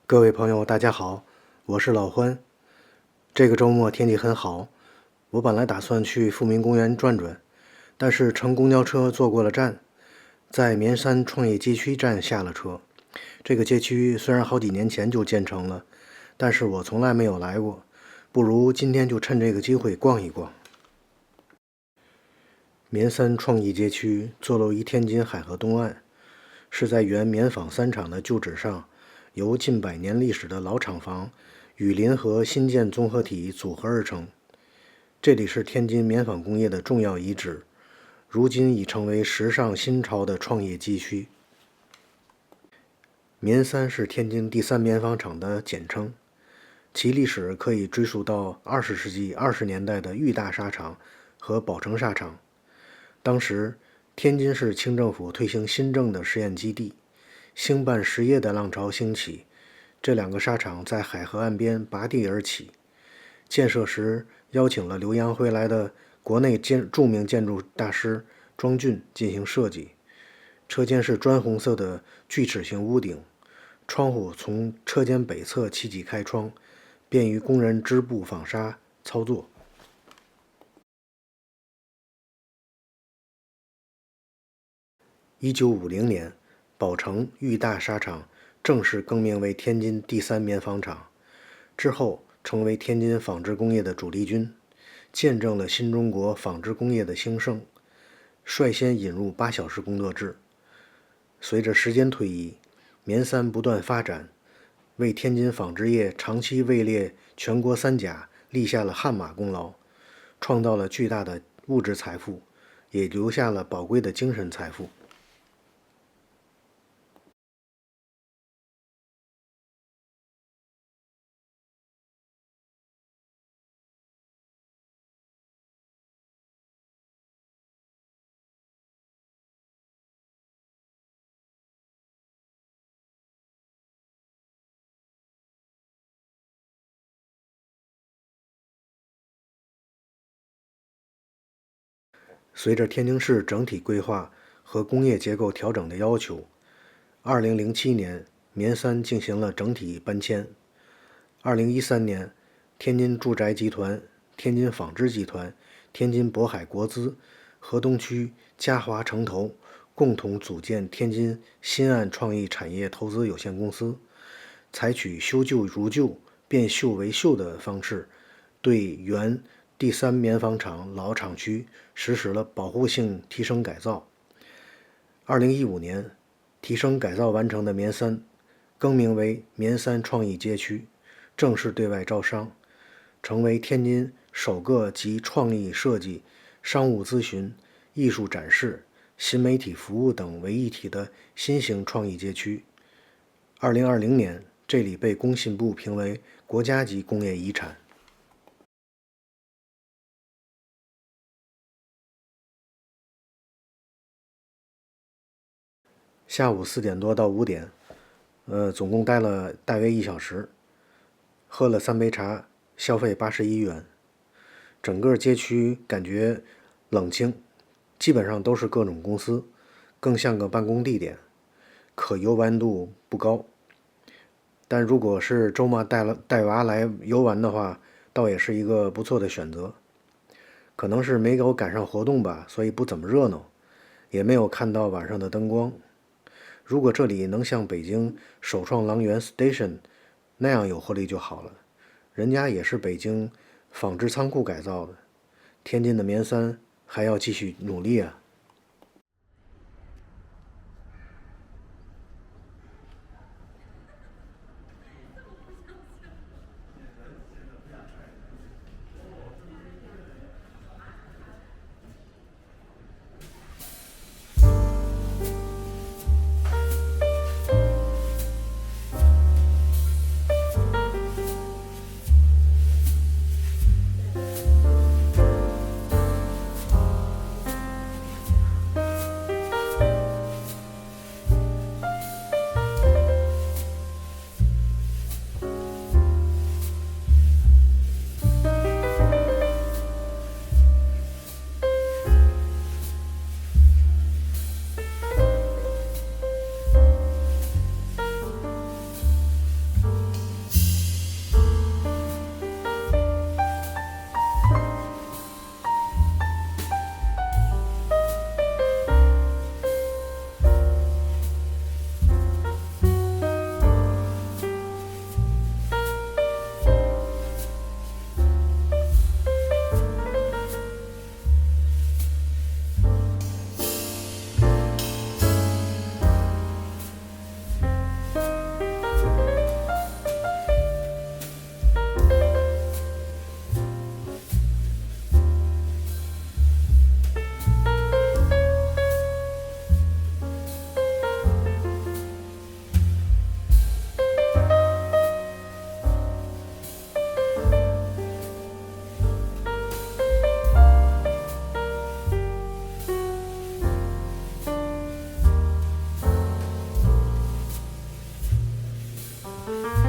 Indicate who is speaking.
Speaker 1: 各位朋友，大家好，我是老欢。这个周末天气很好，我本来打算去富民公园转转，但是乘公交车坐过了站，在棉三创业街区站下了车。这个街区虽然好几年前就建成了，但是我从来没有来过，不如今天就趁这个机会逛一逛。棉三创意街区坐落于天津海河东岸，是在原棉纺三厂的旧址上，由近100年历史的老厂房与临河新建综合体组合而成。这里是天津棉纺工业的重要遗址，如今已成为时尚新潮的创业街区。棉三是天津第3棉纺厂的简称，其历史可以追溯到20世纪20年代的裕大纱厂和宝成纱厂。当时，天津市清政府推行新政的实验基地，兴办实业的浪潮兴起，这2个纱厂在海河岸边拔地而起。建设时邀请了留洋回来的国内著名建筑大师庄俊进行设计。车间是砖红色的锯齿形屋顶，窗户从车间北侧起几开窗，便于工人织布纺纱操作。1950年，宝成裕大纱厂正式更名为天津第3棉纺厂，之后成为天津纺织工业的主力军，见证了新中国纺织工业的兴盛，率先引入8小时工作制。随着时间推移，棉三不断发展，为天津纺织业长期位列全国3甲立下了汗马功劳，创造了巨大的物质财富，也留下了宝贵的精神财富。随着天津市整体规划和工业结构调整的要求，2007年棉三进行了整体搬迁。2013年，天津住宅集团、天津纺织集团、天津渤海国资、河东区嘉华城投共同组建天津新岸创意产业投资有限公司，采取修旧如旧、变旧为秀的方式，对原第3棉纺厂老厂区实施了保护性提升改造。2015年，提升改造完成的棉三更名为棉三创意街区，正式对外招商，成为天津首个集创意设计、商务咨询、艺术展示、新媒体服务等为一体的新型创意街区。2020年，这里被工信部评为国家级工业遗产。下午4点多到5点，总共待了大约1小时，喝了3杯茶，消费81元。整个街区感觉冷清，基本上都是各种公司，更像个办公地点，可游玩度不高。但如果是周末带娃来游玩的话，倒也是一个不错的选择。可能是没有赶上活动吧，所以不怎么热闹，也没有看到晚上的灯光。如果这里能像北京首创郎园 Station 那样有活力就好了，人家也是北京纺织仓库改造的，天津的棉三还要继续努力啊。见。